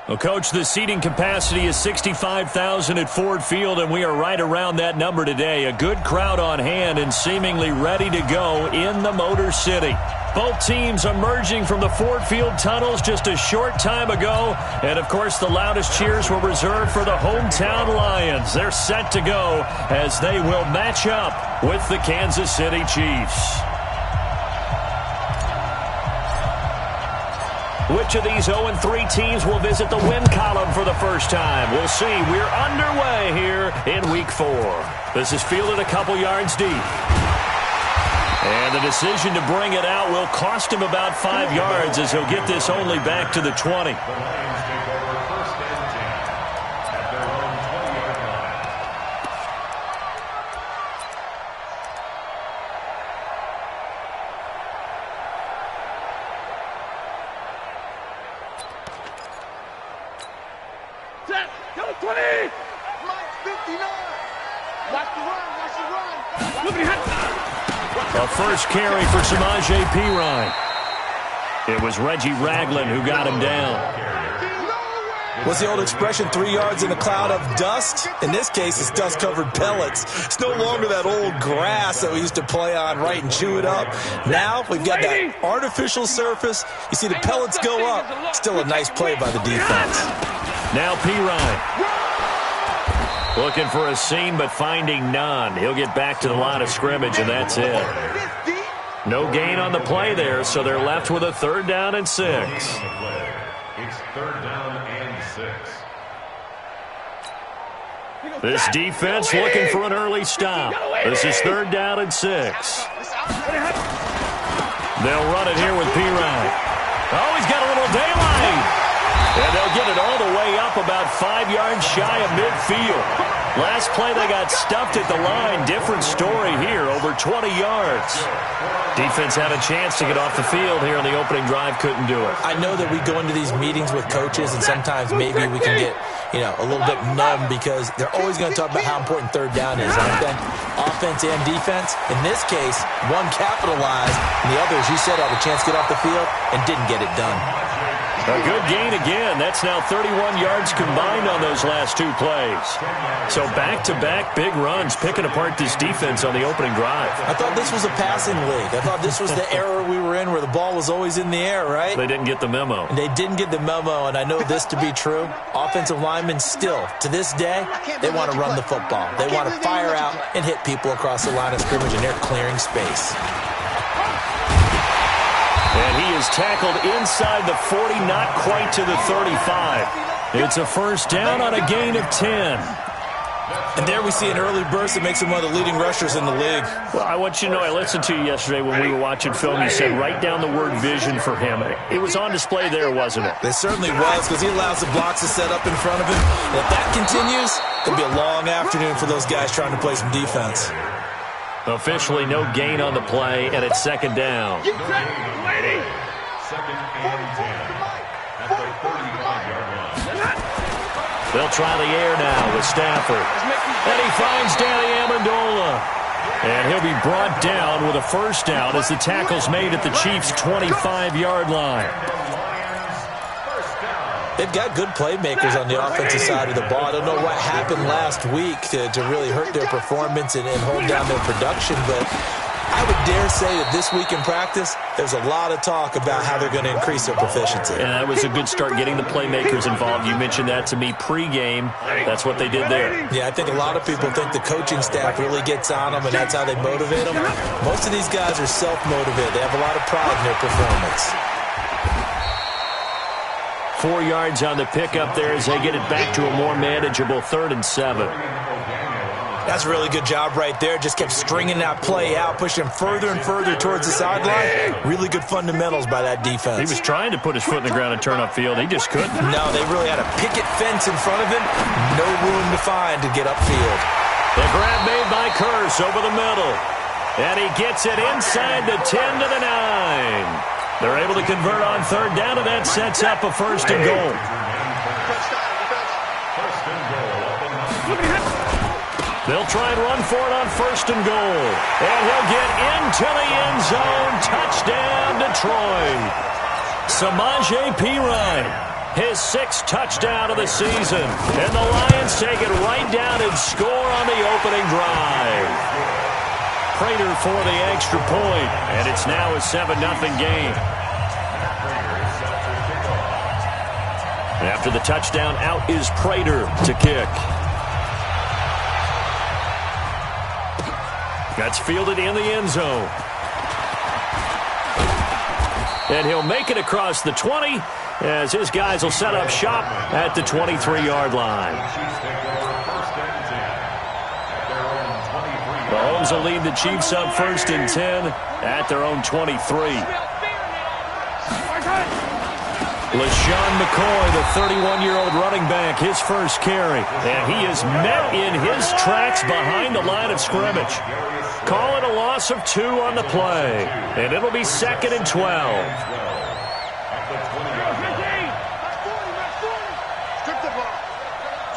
Well, Coach, the seating capacity is 65,000 at Ford Field, and we are right around that number today. A good crowd on hand and seemingly ready to go in the Motor City. Both teams emerging from the Ford Field tunnels just a short time ago. And, of course, the loudest cheers were reserved for the hometown Lions. They're set to go as they will match up with the Kansas City Chiefs. Which of these 0-3 teams will visit the win column for the first time? We'll see. We're underway here in Week 4. This is fielded a couple yards deep. And the decision to bring it out will cost him about 5 yards as he'll get this only back to the 20. A first carry for Samaje Perine. It was Reggie Ragland who got him down. What's the old expression, 3 yards in a cloud of dust? In this case, it's dust-covered pellets. It's no longer that old grass that we used to play on, right, and chew it up. Now we've got that artificial surface. You see the pellets go up. Still a nice play by the defense. Now Perine. Looking for a seam, but finding none. He'll get back to the line of scrimmage, and that's it. No gain on the play there, so they're left with a 3rd down and 6. It's 3rd down and 6. This defense looking for an early stop. This is 3rd down and 6. They'll run it here with Perine. Oh, he's got a little daylight. And they'll get it all the way up about 5 yards shy of midfield. Last play they got stuffed at the line. Different story here, over 20 yards. Defense had a chance to get off the field here on the opening drive, couldn't do it. I know that we go into these meetings with coaches, and sometimes maybe we can get, a little bit numb because they're always going to talk about how important 3rd down is, aren't they? Offense and defense. In this case, one capitalized, and the other, as you said, had a chance to get off the field and didn't get it done. A good gain again. That's now 31 yards combined on those last 2 plays. So back-to-back big runs picking apart this defense on the opening drive. I thought this was a passing league. I thought this was the era we were in where the ball was always in the air, right? They didn't get the memo. They didn't get the memo, and I know this to be true. Offensive linemen still, to this day, they want to run the football. They want to fire out and hit people across the line of scrimmage, and they're clearing space. And he is tackled inside the 40, not quite to the 35. It's a 1st down on a gain of 10. And there we see an early burst that makes him one of the leading rushers in the league. Well, I want you to know, I listened to you yesterday when we were watching film. You said write down the word vision for him. It was on display there, wasn't it? It certainly was, because he allows the blocks to set up in front of him. And if that continues, it'll be a long afternoon for those guys trying to play some defense. Officially no gain on the play, and it's 2nd down. 2nd and 10 at the 35-yard line. They'll try the air now with Stafford. And he finds Danny Amendola. And he'll be brought down with a 1st down as the tackle's made at the Chiefs' 25-yard line. They've got good playmakers on the offensive side of the ball. I don't know what happened last week to really hurt their performance and hold down their production, but I would dare say that this week in practice, there's a lot of talk about how they're going to increase their proficiency. And that was a good start, getting the playmakers involved. You mentioned that to me pregame. That's what they did there. Yeah, I think a lot of people think the coaching staff really gets on them, and that's how they motivate them. Most of these guys are self-motivated. They have a lot of pride in their performance. 4 yards on the pickup there as they get it back to a more manageable 3rd and 7. That's a really good job right there. Just kept stringing that play out, pushing him further and further towards the sideline. Really good fundamentals by that defense. He was trying to put his foot in the ground and turn upfield. He just couldn't. No, they really had a picket fence in front of him. No room to find to get upfield. The grab made by Curse over the middle. And he gets it inside the 10 to the 9. They're able to convert on 3rd down, and that sets up a 1st and goal. They'll try and run for it on 1st and goal. And he'll get into the end zone. Touchdown, Detroit. Samaje Perine. his 6th touchdown of the season. And the Lions take it right down and score on the opening drive. Prater for the extra point, and it's now a 7-0 game. After the touchdown, out is Prater to kick. That's fielded in the end zone. And he'll make it across the 20 as his guys will set up shop at the 23-yard line. Mahomes will lead the Chiefs up 1st and 10 at their own 23. LaShawn McCoy, the 31-year-old running back, his first carry. And he is met in his tracks behind the line of scrimmage. Call it a loss of 2 on the play. And it'll be 2nd and 12. Strip the ball.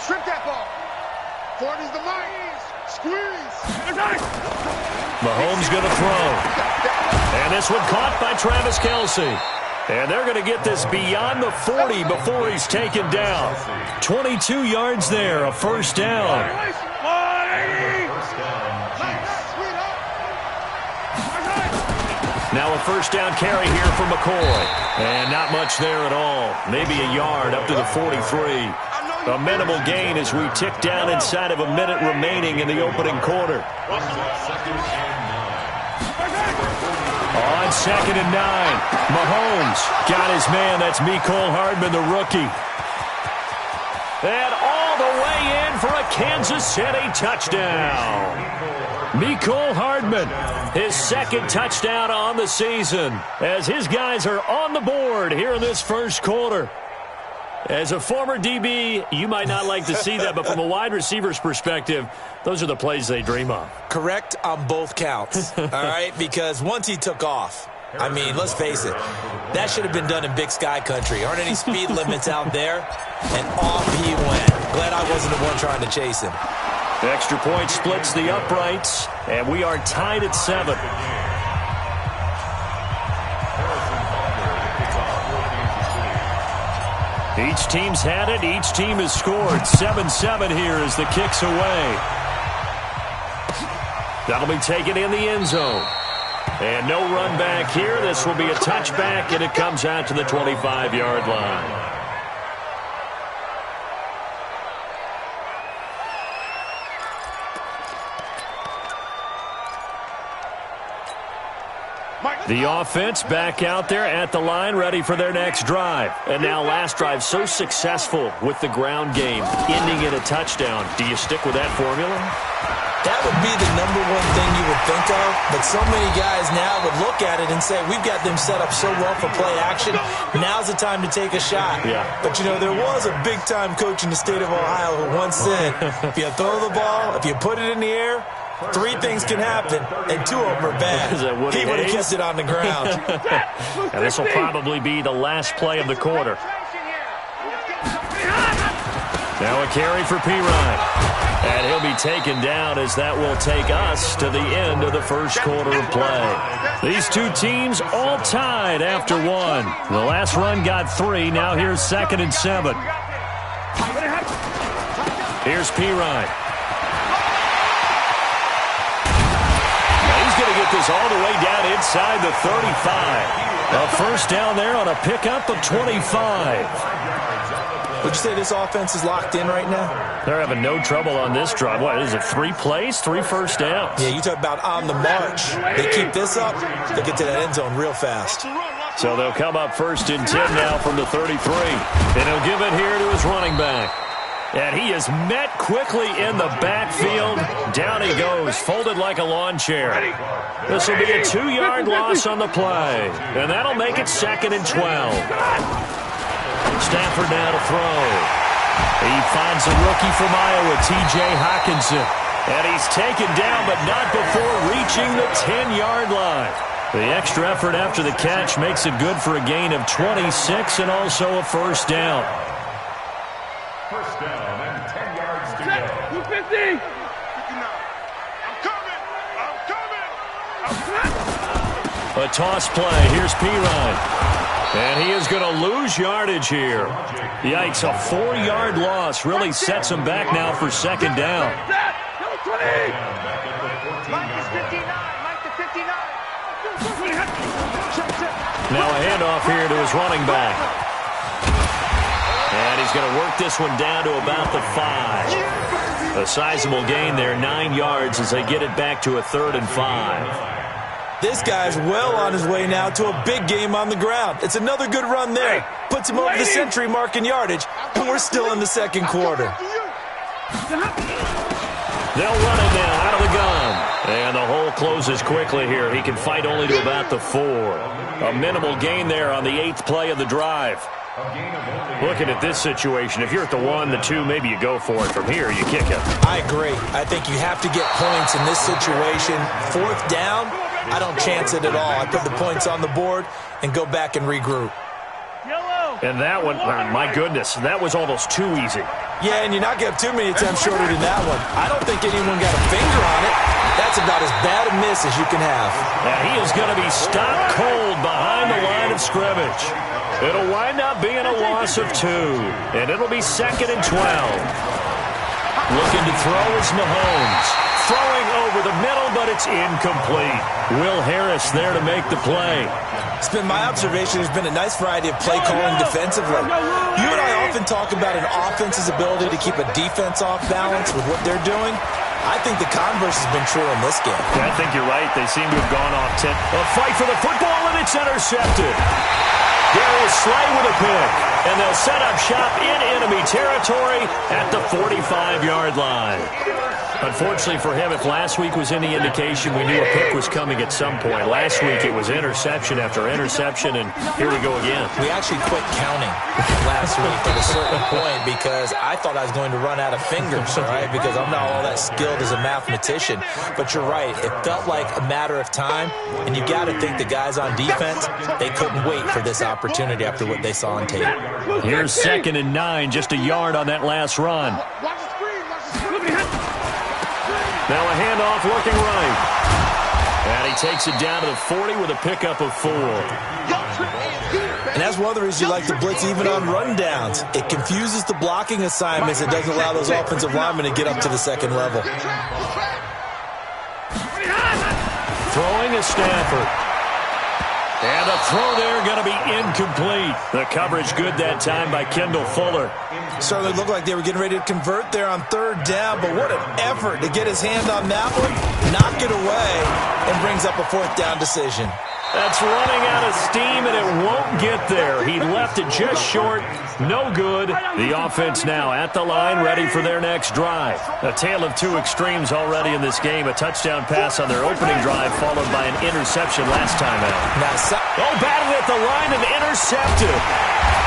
Strip that ball. 40's the line. Squeeze. Mahomes going to throw. And this one caught by Travis Kelce. And they're going to get this beyond the 40 before he's taken down. 22 yards there, a first down. Now a first down carry here for McCoy. And not much there at all. Maybe a yard up to the 43. A minimal gain as we tick down inside of a minute remaining in the opening quarter. On 2nd and 9, Mahomes got his man. That's Mecole Hardman, the rookie. And all the way in for a Kansas City touchdown. Mecole Hardman, his 2nd touchdown on the season as his guys are on the board here in this first quarter. As a former DB, you might not like to see that, but from a wide receiver's perspective, those are the plays they dream of. Correct on both counts, all right? Because once he took off, I mean, let's face it, that should have been done in Big Sky country. Aren't any speed limits out there? And off he went. Glad I wasn't the one trying to chase him. The extra point splits the uprights, and we are tied at 7. Each team's had it. Each team has scored. 7-7 here as the kick's away. That'll be taken in the end zone. And no run back here. This will be a touchback, and it comes out to the 25-yard line. The offense back out there at the line, ready for their next drive. And now last drive so successful with the ground game, ending in a touchdown. Do you stick with that formula? That would be the number one thing you would think of, but so many guys now would look at it and say, we've got them set up so well for play action, now's the time to take a shot. Yeah. But, you know, there was a big-time coach in the state of Ohio who once said, if you throw the ball, if you put it in the air, 3 things can happen, and 2 of them are bad. He would have kept it on the ground. And this will probably be the last play of the quarter. Now a carry for Pirine. And he'll be taken down as that will take us to the end of the first quarter of play. These two teams all tied after 1. The last run got 3. Now here's 2nd and 7. Here's Pirine. Going to get this all the way down inside the 35. A first down there on a pickup of 25. Would you say this offense is locked in right now? They're having no trouble on this drive. What is it, 3 plays, 3 first downs? Yeah, you talk about on the march. They keep this up, they'll get to that end zone real fast. So they'll come up 1st and 10 now from the 33. And he'll give it here to his running back. And he is met quickly in the backfield. Down he goes, folded like a lawn chair. This will be a 2-yard loss on the play. And that'll make it 2nd and 12. Stafford now to throw. He finds a rookie from Iowa, T.J. Hockenson. And he's taken down, but not before reaching the 10-yard line. The extra effort after the catch makes it good for a gain of 26 and also a first down. First down and 10 yards to go. 250. I'm coming. A toss play. Here's Pirine. And he is going to lose yardage here. Yikes, a 4-yard loss really sets him back now for second down. Now a handoff here to his running back. And he's going to work this one down to about the 5. A sizable gain there, 9 yards as they get it back to a 3rd and 5. This guy's well on his way now to a big game on the ground. It's another good run there. Puts him over the century mark in yardage, and we're still in the second quarter. They'll run it now out of the gun. And the hole closes quickly here. He can fight only to about the 4. A minimal gain there on the 8th play of the drive. Looking at this situation, if you're at the 1, the 2, maybe you go for it. From here, you kick it. I agree. I think you have to get points in this situation. 4th down, I don't chance it at all. I put the points on the board and go back and regroup. And that one, my goodness, that was almost too easy. Yeah, and you're not getting too many attempts shorter than that one. I don't think anyone got a finger on it. That's about as bad a miss as you can have. Now he is going to be stopped cold behind the line of scrimmage. It'll wind up being a loss of 2, and it'll be 2nd and 12. Looking to throw is Mahomes. Throwing over the middle, but it's incomplete. Will Harris there to make the play. It's been my observation there's been a nice variety of play calling defensively. You and I often talk about an offense's ability to keep a defense off balance with what they're doing. I think the converse has been true in this game. Yeah, I think you're right. They seem to have gone off 10. A fight for the football, and it's intercepted. Darius Slay with a pick, and they'll set up shop in enemy territory at the 45-yard line. Unfortunately for him, if last week was any indication, we knew a pick was coming at some point. Last week it was interception after interception, and here we go again. We actually quit counting last week at a certain point because I thought I was going to run out of fingers, all right, because I'm not all that skilled as a mathematician. But you're right. It felt like a matter of time, and you got to think the guys on defense, they couldn't wait for this opportunity after what they saw on tape. Here's 2nd and 9, just a yard on that last run. Now a handoff looking right. And he takes it down to the 40 with a pickup of 4. And that's one of the reasons you like to blitz even on rundowns. It confuses the blocking assignments. It doesn't allow those offensive linemen to get up to the second level. Throwing is Stafford. And a throw there going to be incomplete. The coverage good that time by Kendall Fuller. Certainly looked like they were getting ready to convert there on 3rd down, but what an effort to get his hand on that one, knock it away, and brings up a 4th down decision. That's running out of steam, and it won't get there. He left it just short. No good. The offense now at the line, ready for their next drive. A tale of 2 extremes already in this game. A touchdown pass on their opening drive, followed by an interception last time out. Batted at the line and intercepted.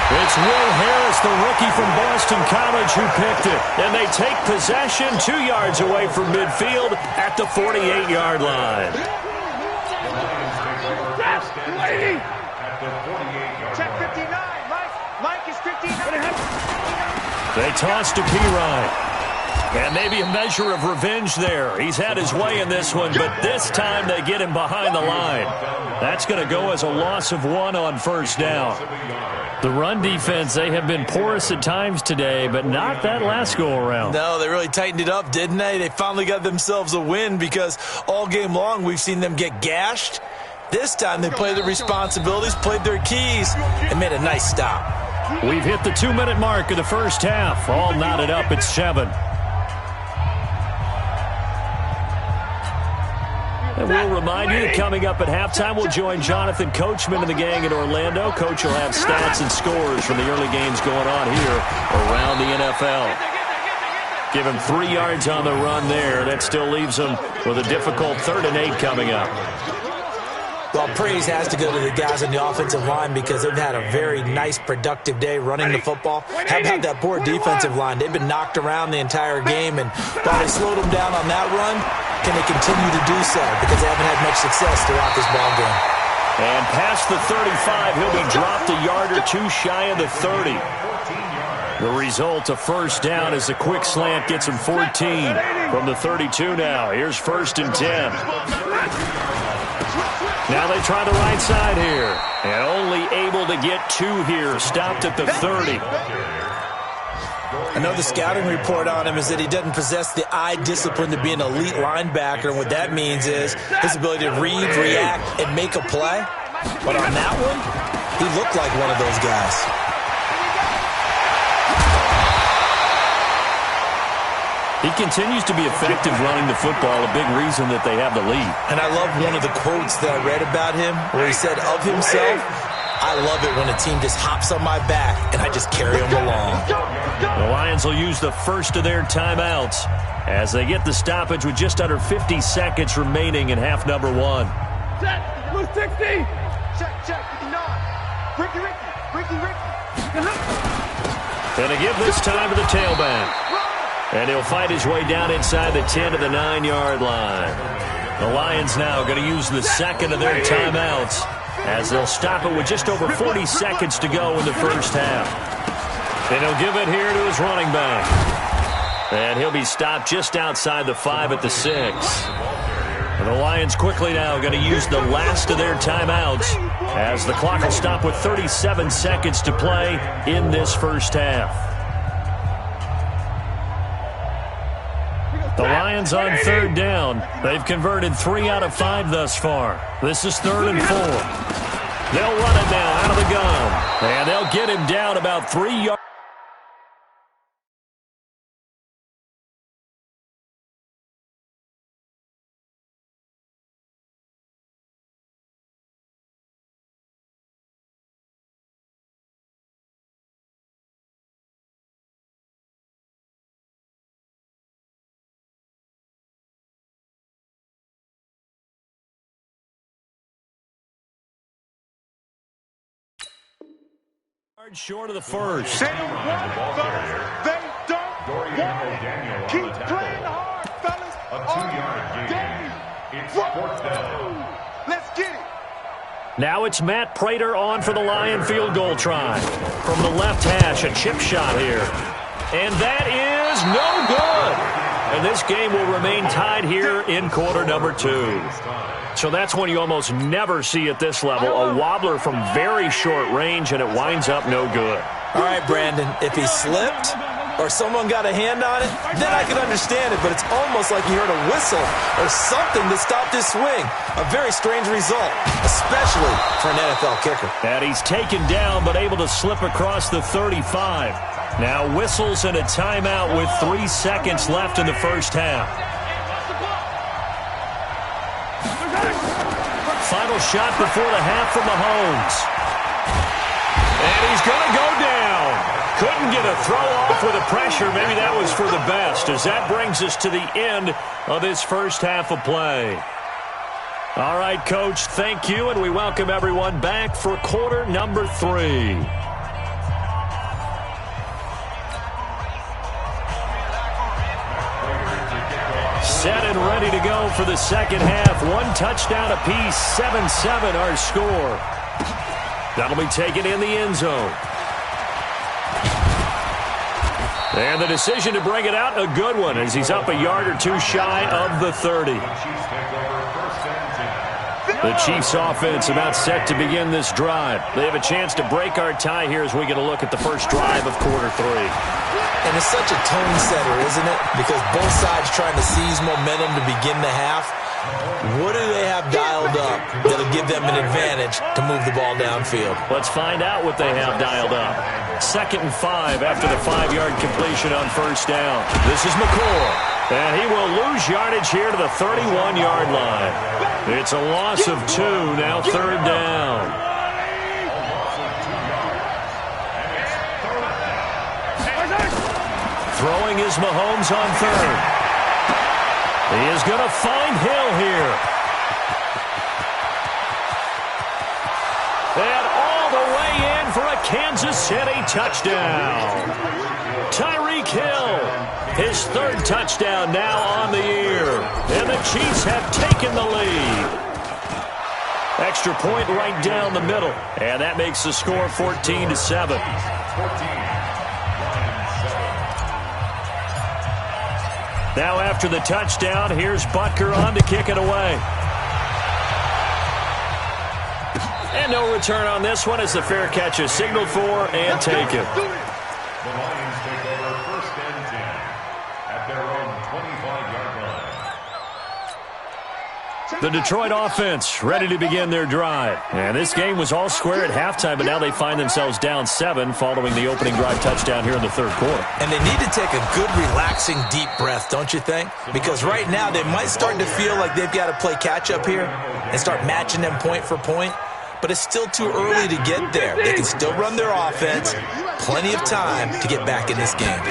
It's Will Harris, the rookie from Boston College, who picked it. And they take possession 2 yards away from midfield at the 48-yard line. Check 59. Mike is 59. They toss to Pirine. And maybe a measure of revenge there. He's had his way in this one, but this time they get him behind the line. That's going to go as a loss of 1 on 1st down. The run defense, they have been porous at times today, but not that last go-around. No, they really tightened it up, didn't they? They finally got themselves a win because all game long we've seen them get gashed. This time they played their responsibilities, played their keys, and made a nice stop. We've hit the 2-minute mark of the first half. All knotted up at 7. And we'll remind you that coming up at halftime, we'll join Jonathan Coachman and the gang in Orlando. Coach will have stats and scores from the early games going on here around the NFL. Give him 3 yards on the run there. That still leaves him with a difficult 3rd and 8 coming up. Well, praise has to go to the guys on the offensive line because they've had a very nice, productive day running the football. How about that poor defensive line? They've been knocked around the entire game, and while they slowed them down on that run, can they continue to do so? Because they haven't had much success throughout this ball game. And past the 35, he'll be dropped a yard or 2 shy of the 30. The result, a 1st down as the quick slant gets him 14 from the 32 now. Here's 1st and 10. Now they try the right side here, and only able to get 2 here, stopped at the 30. I know the scouting report on him is that he doesn't possess the eye discipline to be an elite linebacker. And what that means is his ability to read, react, and make a play. But on that one, he looked like one of those guys. He continues to be effective running the football, a big reason that they have the lead. And I love one of the quotes that I read about him where he said of himself, "I love it when a team just hops on my back and I just carry them along." The Lions will use the first of their timeouts as they get the stoppage with just under 50 seconds remaining in half number 1. Set. Blue 60. Check. 59. Ricky. And to give this time to the tailback. And he'll fight his way down inside the 10 to the 9-yard line. The Lions now going to use the second of their timeouts as they'll stop it with just over 40 seconds to go in the first half. And he'll give it here to his running back. And he'll be stopped just outside the 5 at the 6. And the Lions quickly now going to use the last of their timeouts as the clock will stop with 37 seconds to play in this first half. The Lions on 3rd down. They've converted 3 out of 5 thus far. This is 3rd and 4. They'll run it now out of the gun. And they'll get him down about 3 yards. Short of the first. They don't want it, fellas. They don't want it. Keep playing hard, fellas. A 2-yard gain. It's 4th down. Let's get it. Now it's Matt Prater on for the Lion field goal try. From the left hash, a chip shot here. And that is no good. And this game will remain tied here in quarter number 2. So that's one you almost never see at this level. A wobbler from very short range, and it winds up no good. All right, Brandon, if he slipped or someone got a hand on it, then I can understand it. But it's almost like he heard a whistle or something that stopped his swing. A very strange result, especially for an NFL kicker. And he's taken down but able to slip across the 35. Now whistles and a timeout with 3 seconds left in the first half. Final shot before the half from Mahomes. And he's going to go down. Couldn't get a throw off with the pressure. Maybe that was for the best, as that brings us to the end of this first half of play. All right, Coach, thank you, and we welcome everyone back for quarter number 3. Set and ready to go for the second half. 1 touchdown apiece, 7-7 our score. That'll be taken in the end zone. And the decision to bring it out, a good one, as he's up a yard or 2 shy of the 30. The Chiefs offense about set to begin this drive. They have a chance to break our tie here as we get a look at the first drive of quarter 3. And it's such a tone setter, isn't it? Because both sides trying to seize momentum to begin the half. What do they have dialed up that'll give them an advantage to move the ball downfield? Let's find out what they have dialed up. 2nd and 5 after the 5-yard completion on first down. This is McCoy. And he will lose yardage here to the 31-yard line. It's a loss of 2, now 3rd down. Throwing is Mahomes on 3rd. He is going to find Hill here. And all the way in for a Kansas City touchdown. Tyreek Hill, his 3rd touchdown now on the year. And the Chiefs have taken the lead. Extra point right down the middle. And that makes the score 14-7. Now after the touchdown, here's Butker on to kick it away. And no return on this one as the fair catch is signaled for and taken. The Lions take over 1st and 10 at their own 25-yard line. The Detroit offense ready to begin their drive. And this game was all square at halftime, but now they find themselves down 7 following the opening drive touchdown here in the 3rd quarter. And they need to take a good, relaxing, deep breath, don't you think? Because right now they might start to feel like they've got to play catch-up here and start matching them point for point. But it's still too early to get there. They can still run their offense. Plenty of time to get back in this game.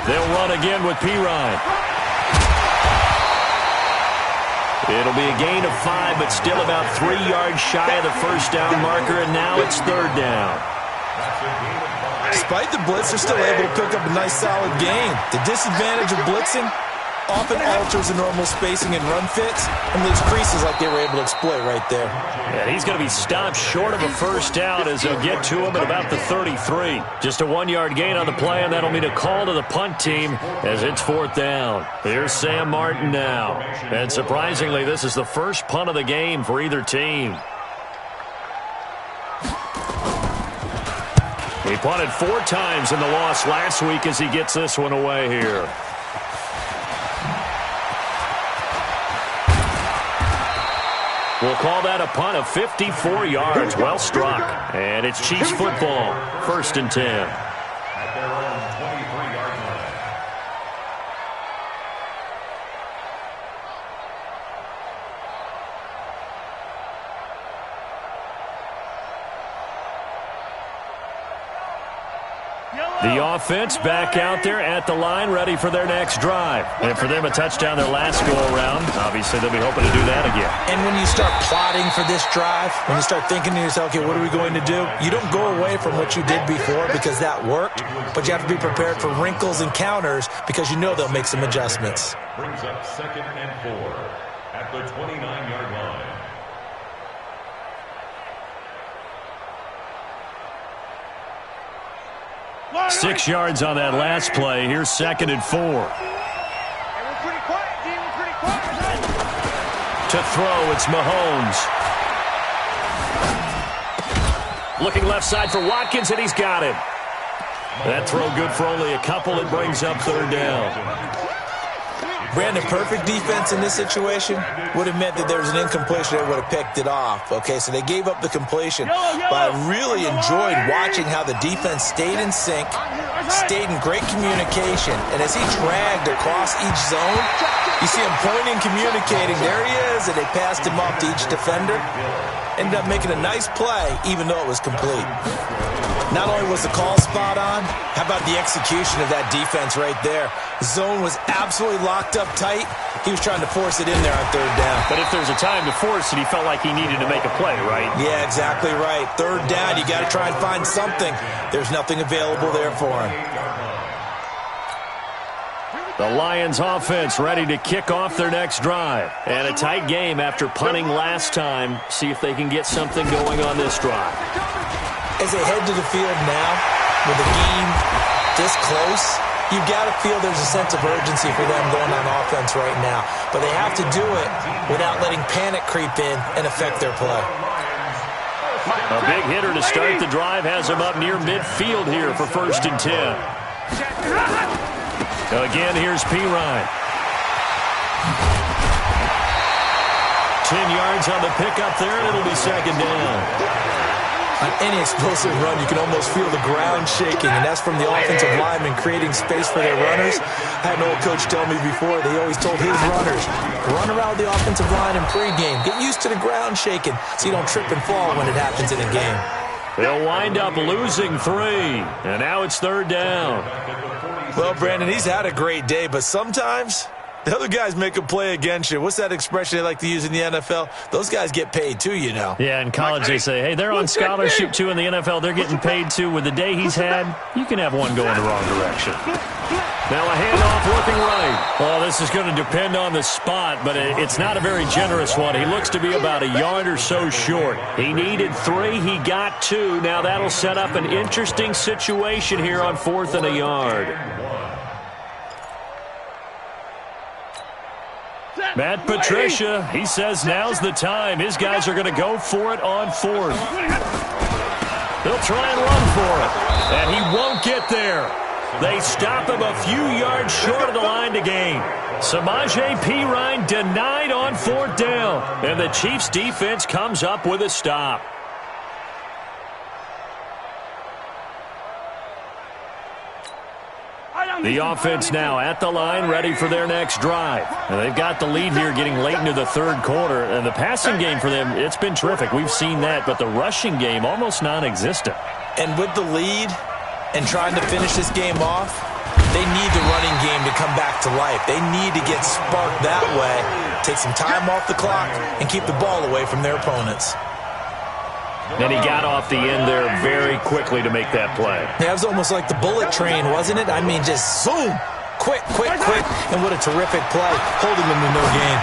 They'll run again with Pirine. It'll be a gain of 5, but still about 3 yards shy of the 1st down marker, and now it's 3rd down. Despite the blitz, they're still able to pick up a nice, solid gain. The disadvantage of blitzing often alters the normal spacing and run fits and leaves creases like they were able to exploit right there. Yeah, he's going to be stopped short of a 1st down as they'll get to him at about the 33. Just a 1-yard gain on the play, and that'll mean a call to the punt team as it's 4th down. Here's Sam Martin now. And surprisingly, this is the first punt of the game for either team. He punted 4 times in the loss last week as he gets this one away here. We'll call that a punt of 54 yards. Well struck. And it's Chiefs football. 1st and 10. At their own 23-yard line. The offense back out there at the line, ready for their next drive. And for them, a touchdown their last go-around. Obviously, they'll be hoping to do that again. And when you start plotting for this drive, when you start thinking to yourself, okay, what are we going to do? You don't go away from what you did before because that worked, but you have to be prepared for wrinkles and counters because you know they'll make some adjustments. Brings up 2nd and 4 at the 29-yard line. 6 yards on that last play. Here's 2nd and 4. To throw, it's Mahomes. Looking left side for Watkins, and he's got him. That throw good for only a couple. It brings up 3rd down. Brandon, perfect defense in this situation would have meant that there was an incompletion that would have picked it off. Okay, so they gave up the completion. But I really enjoyed watching how the defense stayed in sync, stayed in great communication. And as he dragged across each zone, you see him pointing, communicating. There he is, and they passed him off to each defender. Ended up making a nice play, even though it was complete. Not only was the call spot on, how about the execution of that defense right there? The zone was absolutely locked up tight. He was trying to force it in there on 3rd down. But if there's a time to force it, he felt like he needed to make a play, right? Yeah, exactly right. 3rd down, you got to try and find something. There's nothing available there for him. The Lions offense ready to kick off their next drive. And a tight game after punting last time. See if they can get something going on this drive. As they head to the field now, with the game this close, you've got to feel there's a sense of urgency for them going on offense right now. But they have to do it without letting panic creep in and affect their play. A big hitter to start the drive has him up near midfield here for 1st and 10. Again, here's Pirine. 10 yards on the pickup there, and it'll be 2nd down. On any explosive run, you can almost feel the ground shaking, and that's from the offensive linemen creating space for their runners. I had an old coach tell me before, they always told his runners, run around the offensive line in pregame. Get used to the ground shaking so you don't trip and fall when it happens in a game. They'll wind up losing 3, and now it's 3rd down. Well, Brandon, he's had a great day, but sometimes the other guys make a play against you. What's that expression they like to use in the NFL? Those guys get paid too, you know. Yeah, in college they say, hey, they're on scholarship too. In the NFL, they're getting paid too. With the day he's had, you can have one going the wrong direction. Now a handoff looking right. Well, this is going to depend on the spot, but it's not a very generous one. He looks to be about a yard or so short. He needed 3. He got 2. Now that'll set up an interesting situation here on 4th and a yard. Matt Patricia, he says now's the time. His guys are going to go for it on fourth. He'll try and run for it, and he won't get there. They stop him a few yards short of the line to gain. Samaje Perine denied on fourth down, and the Chiefs' defense comes up with a stop. The offense now at the line, ready for their next drive. And they've got the lead here getting late into the third quarter. And the passing game for them, it's been terrific. We've seen that, but the rushing game almost non-existent. And with the lead and trying to finish this game off, they need the running game to come back to life. They need to get sparked that way, take some time off the clock, and keep the ball away from their opponents. And he got off the end there very quickly to make that play. Yeah, it was almost like the bullet train, wasn't it? I mean, just zoom, quick, and what a terrific play, holding them to no gain.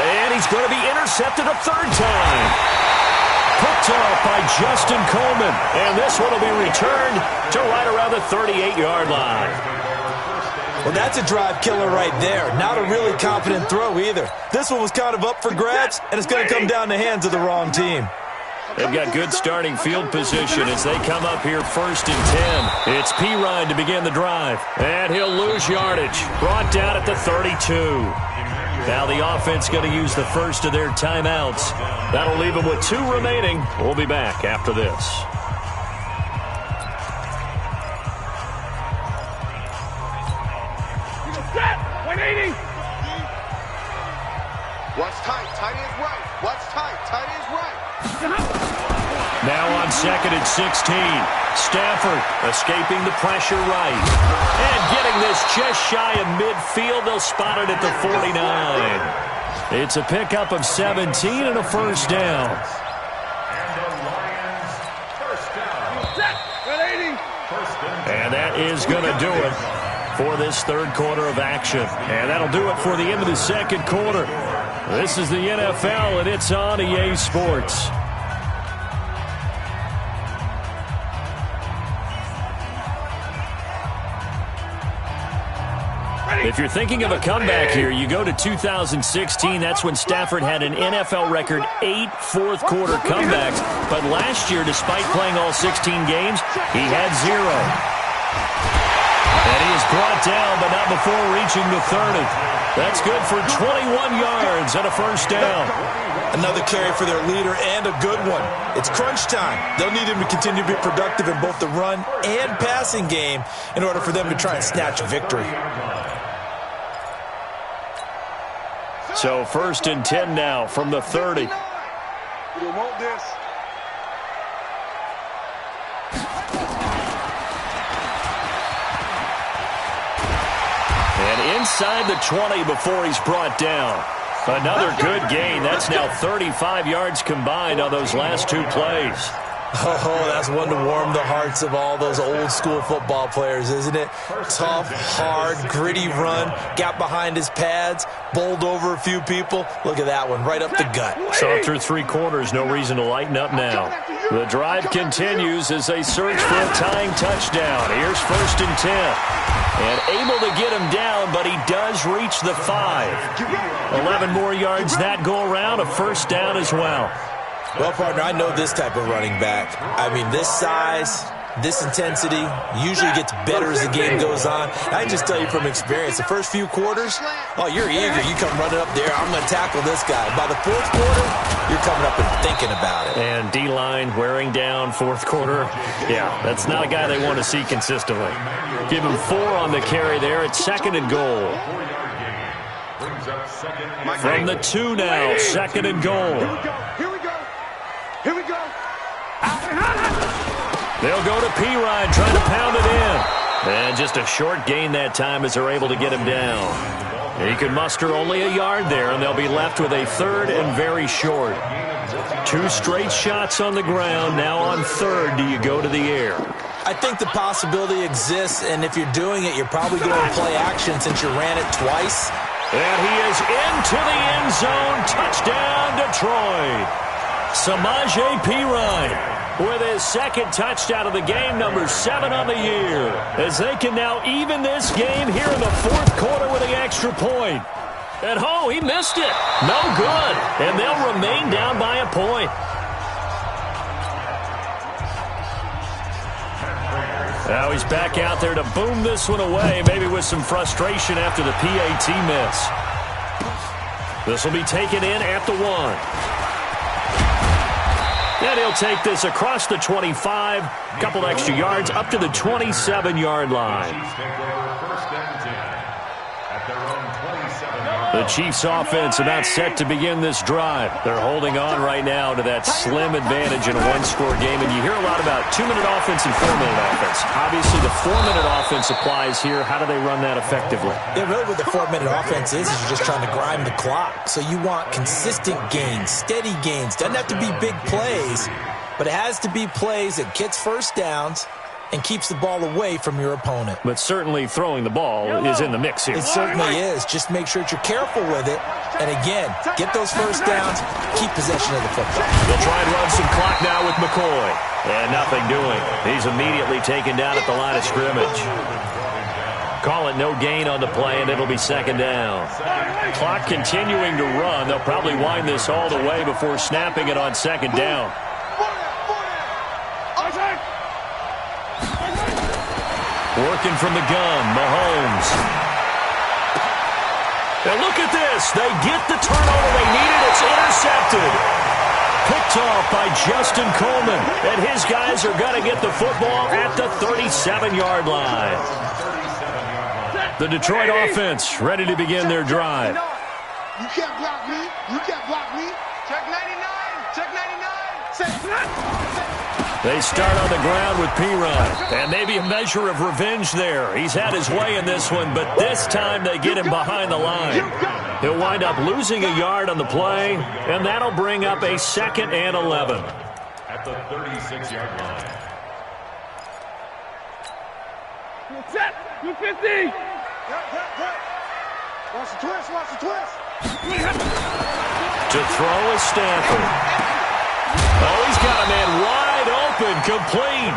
And he's going to be intercepted a third time. Picked off by Justin Coleman, and this one will be returned to right around the 38-yard line. Well, that's a drive killer right there. Not a really confident throw either. This one was kind of up for grabs, and it's going to come down the hands of the wrong team. They've got good starting field position as they come up here 1st and 10. It's Perine to begin the drive, and he'll lose yardage. Brought down at the 32. Now the offense going to use the first of their timeouts. That'll leave them with 2 remaining. We'll be back after this. What's tight? Tight is right. What's tight? Tight is right. Now on 2nd and 16. Stafford escaping the pressure right. And getting this just shy of midfield. They'll spot it at the 49. It's a pickup of 17 and a first down. And that is going to do it for this third quarter of action. And that'll do it for the end of the second quarter. This is the NFL, and it's on EA Sports. If you're thinking of a comeback here, you go to 2016. That's when Stafford had an NFL record 8 fourth-quarter comebacks. But last year, despite playing all 16 games, he had 0. And he is brought down, but not before reaching the 30. That's good for 21 yards and a first down. Another carry for their leader and a good one. It's crunch time. They'll need him to continue to be productive in both the run and passing game in order for them to try and snatch a victory. So 1st and 10 now from the 30. You want this. And inside the 20 before he's brought down. Another good gain. That's now 35 yards combined on those last 2 plays. Oh, that's one to warm the hearts of all those old-school football players, isn't it? Tough, hard, gritty run, got behind his pads, bowled over a few people. Look at that one, right up the gut. So through 3 quarters, no reason to lighten up now. The drive continues as they search for a tying touchdown. Here's 1st and 10. And able to get him down, but he does reach the 5. 11 more yards that go around, a first down as well. Well, partner, I know this type of running back. I mean, this size, this intensity usually gets better as the game goes on. I can just tell you from experience, the first few quarters, oh, you're eager. You come running up there, I'm going to tackle this guy. By the 4th quarter, you're coming up and thinking about it. And D-line wearing down 4th quarter. Yeah, that's not a guy they want to see consistently. Give him 4 on the carry there. It's 2nd and goal. From the 2 now, 2nd and goal. Here we go. They'll go to Perine, trying to pound it in. And just a short gain that time as they're able to get him down. He could muster only a yard there, and they'll be left with a 3rd and very short. 2 straight shots on the ground. Now on 3rd, do you go to the air? I think the possibility exists, and if you're doing it, you're probably going to play action since you ran it twice. And he is into the end zone. Touchdown, Detroit. Samaje Perine with his 2nd touchdown of the game, number 7 on the year, as they can now even this game here in the 4th quarter with the extra point. And oh, he missed it. No good. And they'll remain down by a point. Now he's back out there to boom this one away, maybe with some frustration after the PAT miss. This will be taken in at the 1. And he'll take this across the 25, a couple extra yards, up to the 27-yard line. The Chiefs offense about set to begin this drive. They're holding on right now to that slim advantage in a one-score game. And you hear a lot about 2-minute offense and 4-minute offense. Obviously, the 4-minute offense applies here. How do they run that effectively? Yeah, really what the 4-minute offense is you're just trying to grind the clock. So you want consistent gains, steady gains. Doesn't have to be big plays, but it has to be plays that gets first downs and keeps the ball away from your opponent. But certainly throwing the ball is in the mix here. It certainly is. Just make sure that you're careful with it. And again, get those first downs, keep possession of the football. They'll try and run some clock now with McCoy. And nothing doing. He's immediately taken down at the line of scrimmage. Call it no gain on the play, and it'll be second down. Clock continuing to run. They'll probably wind this all the way before snapping it on second down. Working from the gun, Mahomes. And look at this. They get the turnover they needed. It's intercepted. Picked off by Justin Coleman. And his guys are going to get the football at the 37-yard line. The Detroit offense ready to begin their drive. You can't block me. You can't block me. Check 99. Check 99. They start on the ground with P-Ryan. And maybe a measure of revenge there. He's had his way in this one, but this time they get him behind the line. He'll wind up losing a yard on the play, and that'll bring up a 2nd and 11. At the 36-yard line. Set. 250. Watch the twist. Watch the twist. To throw is Stanford. Oh, he's got a man wide open, complete.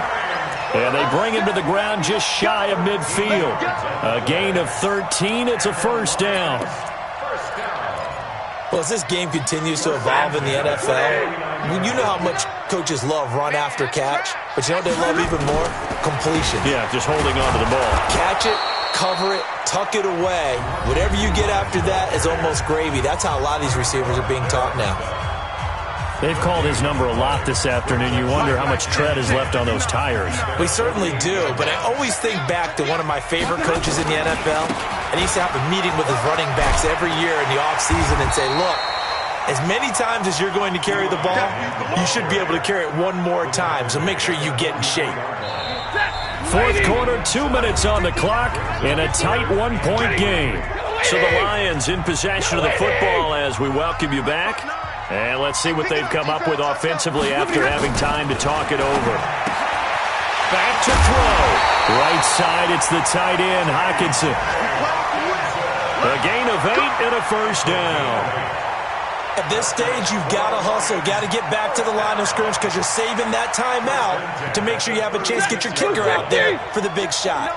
And they bring him to the ground just shy of midfield. A gain of 13. It's a first down. Well, as this game continues to evolve in the NFL, you know how much coaches love run after catch, but you know what they love even more? Completion. Yeah, just holding on to the ball. Catch it, cover it, tuck it away. Whatever you get after that is almost gravy. That's how a lot of these receivers are being taught now. They've called his number a lot this afternoon. You wonder how much tread is left on those tires. We certainly do, but I always think back to one of my favorite coaches in the NFL, and he used to have a meeting with his running backs every year in the offseason and say, look, as many times as you're going to carry the ball, you should be able to carry it one more time, so make sure you get in shape. Fourth quarter, 2 minutes on the clock, in a tight one-point game. So the Lions in possession of the football as we welcome you back. And let's see what they've come up with offensively after having time to talk it over. Back to throw. Right side, it's the tight end, Hockenson. A gain of 8 and a first down. At this stage, you've got to hustle, got to get back to the line of scrimmage because you're saving that timeout to make sure you have a chance to get your kicker out there for the big shot.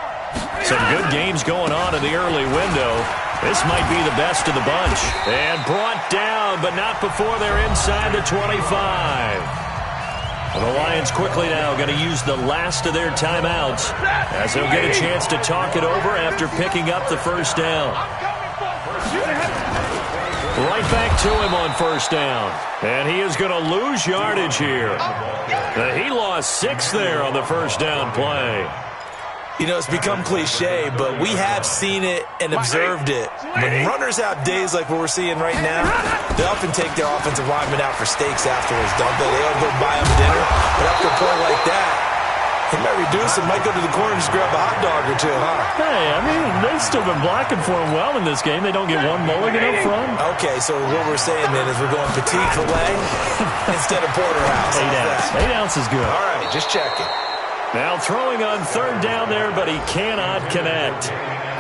Some good games going on in the early window. This might be the best of the bunch. And brought down, but not before they're inside the 25. Well, the Lions quickly now going to use the last of their timeouts as they'll get a chance to talk it over after picking up the first down. Right back to him on first down. And he is going to lose yardage here. He lost 6 there on the first down play. You know, it's become cliche, but we have seen it and observed it. When runners have days like what we're seeing right now, they often take their offensive linemen out for steaks afterwards, don't they? They all go buy them dinner. But after a play like that, he might reduce and might go to the corner and just grab a hot dog or two, huh? Hey, I mean, they've still been blocking for him well in this game. They don't get one mulligan up front. Okay, so what we're saying then is we're going petite filet instead of porterhouse. 8 ounce is good. All right, just checking. Now throwing on third down there, but he cannot connect.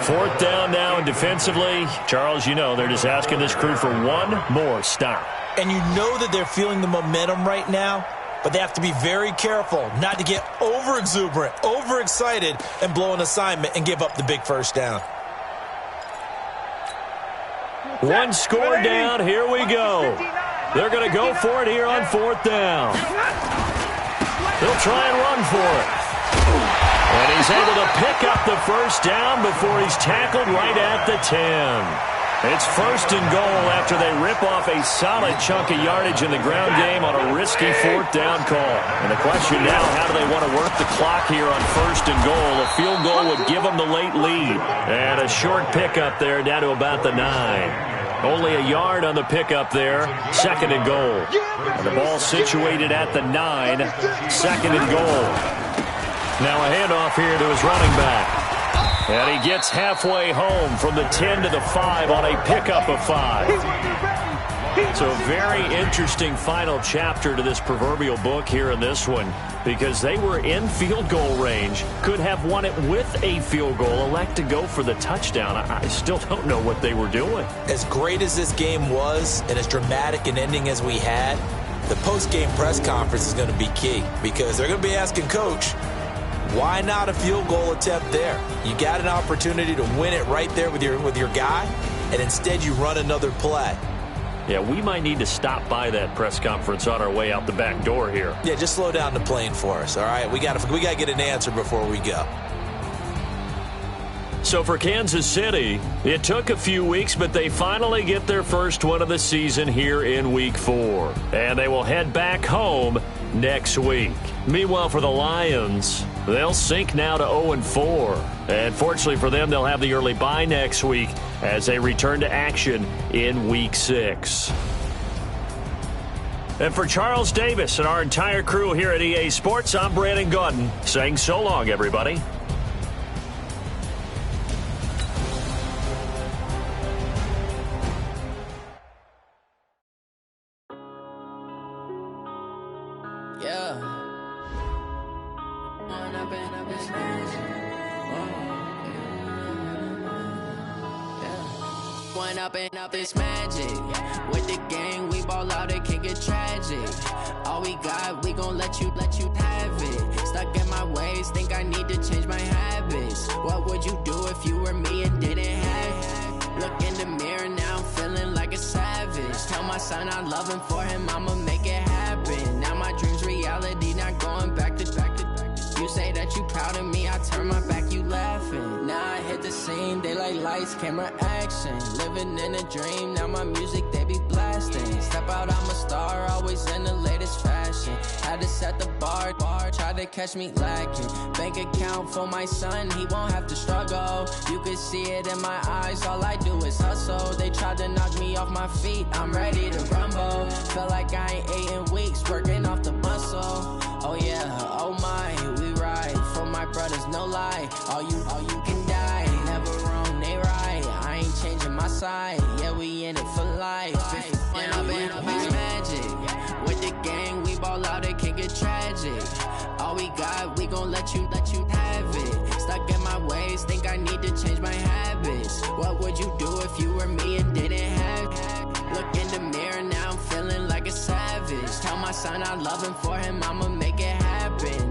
Fourth down now, and defensively, Charles, you know, they're just asking this crew for one more stop. And you know that they're feeling the momentum right now, but they have to be very careful not to get over-exuberant, overexcited, and blow an assignment and give up the big first down. One score down. Here we go. They're going to go for it here on 4th down. They'll try and run for it. And he's able to pick up the first down before he's tackled right at the 10. It's 1st and goal after they rip off a solid chunk of yardage in the ground game on a risky 4th down call. And the question now, how do they want to work the clock here on 1st and goal? A field goal would give them the late lead. And a short pickup there down to about the 9. Only a yard on the pickup there. 2nd and goal. And the ball situated at the 9. 2nd and goal. Now a handoff here to his running back. And he gets halfway home from the 10 to the 5 on a pickup of 5. So a very interesting final chapter to this proverbial book here in this one, because they were in field goal range, could have won it with a field goal, elect to go for the touchdown. I still don't know what they were doing. As great as this game was and as dramatic an ending as we had, the post-game press conference is going to be key, because they're going to be asking Coach, why not a field goal attempt there? You got an opportunity to win it right there with your guy, and instead you run another play. Yeah, we might need to stop by that press conference on our way out the back door here. Yeah, just slow down the plane for us, all right? We got to get an answer before we go. So for Kansas City, it took a few weeks, but they finally get their first one of the season here in Week 4. And they will head back home next week. Meanwhile, for the Lions, they'll sink now to 0-4. And fortunately for them, they'll have the early bye next week as they return to action in Week 6. And for Charles Davis and our entire crew here at EA Sports, I'm Brandon Gaudin saying so long, everybody. Up this magic with the gang, we ball out, it can get tragic. All we got, we gon' let you have it. Stuck in my ways, think I need to change my habits. What would you do if you were me and didn't have it? Look in the mirror now, I'm feeling like a savage. Tell my son I love him, for him I'ma make it happen. Now my dream's reality, not going back to. You say that you proud of me, I turn my back, you laughing. Now I hit the scene, daylight lights, camera action. Living in a dream, now my music, they be blasting. Step out, I'm a star, always in the latest fashion. Had to set the bar, try to catch me lacking. Bank account for my son, he won't have to struggle. You can see it in my eyes, all I do is hustle. They tried to knock me off my feet, I'm ready to rumble. Felt like I ain't ate in weeks, working off the muscle. Oh yeah, oh my, we ride for my brothers, no lie. All you can die, never wrong, they right. I ain't changing my side, yeah, we in it for life. When I've been up is magic, with the gang, we ball out, it can get tragic. All we got, we gon' let you have it. Stuck in my ways, think I need to change my habits. What would you do if you were me and didn't have it? Look in the mirror now, I'm feeling like a savage. Tell my son I love him, for him I'ma make it happen.